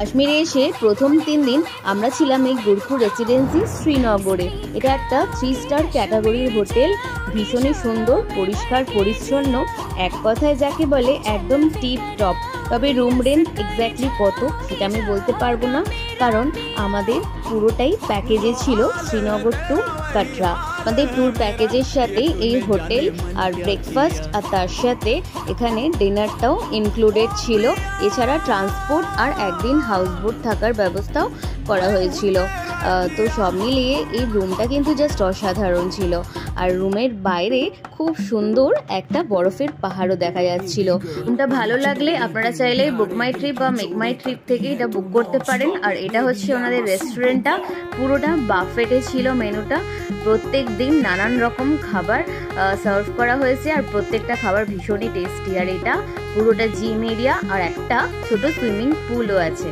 কাশ্মীরে এসে প্রথম 3 দিন আমরা ছিলাম এই গুরখু রেসিডেন্সি শ্রীনগরে। এটা একটা 3 স্টার ক্যাটাগরির হোটেল, ভীষণই সুন্দর, পরিষ্কার পরিচ্ছন্ন, এক কথায় যাকে বলে একদম টিপ টপ। তবে রুম রেন্ট এক্স্যাক্টলি কত সেটা আমি বলতে পারবো না, কারণ আমাদের পুরোটাই প্যাকেজে ছিল শ্রীনগর টু কাটরা। আমাদের ট্যুর প্যাকেজের সাথে এই হোটেল আর ব্রেকফাস্ট আর তার সাথে এখানে ডিনারটাও ইনক্লুডেড ছিল। এছাড়া ট্রান্সপোর্ট আর একদিন হাউসবোট থাকার ব্যবস্থাও করা হয়েছিল। তো সব মিলিয়ে এই রুমটা কিন্তু জাস্ট অসাধারণ ছিল। আর রুমের বাইরে খুব সুন্দর একটা বরফের পাহাড়ও দেখা যাচ্ছিল। রুমটা ভালো লাগলে আপনারা চাইলে বুক মাই ট্রিপ বা মেক মাই ট্রিপ থেকে এটা বুক করতে পারেন। আর এটা হচ্ছে ওনাদের রেস্টুরেন্টটা, পুরোটা বাফেটে ছিল মেনুটা। প্রত্যেক দিন নানান রকম খাবার সার্ভ করা হয়েছে, আর প্রত্যেকটা খাবার ভীষণই টেস্টি। আর এটা পুরোটা জিম এরিয়া আর একটা ছোট সুইমিং পুলও আছে।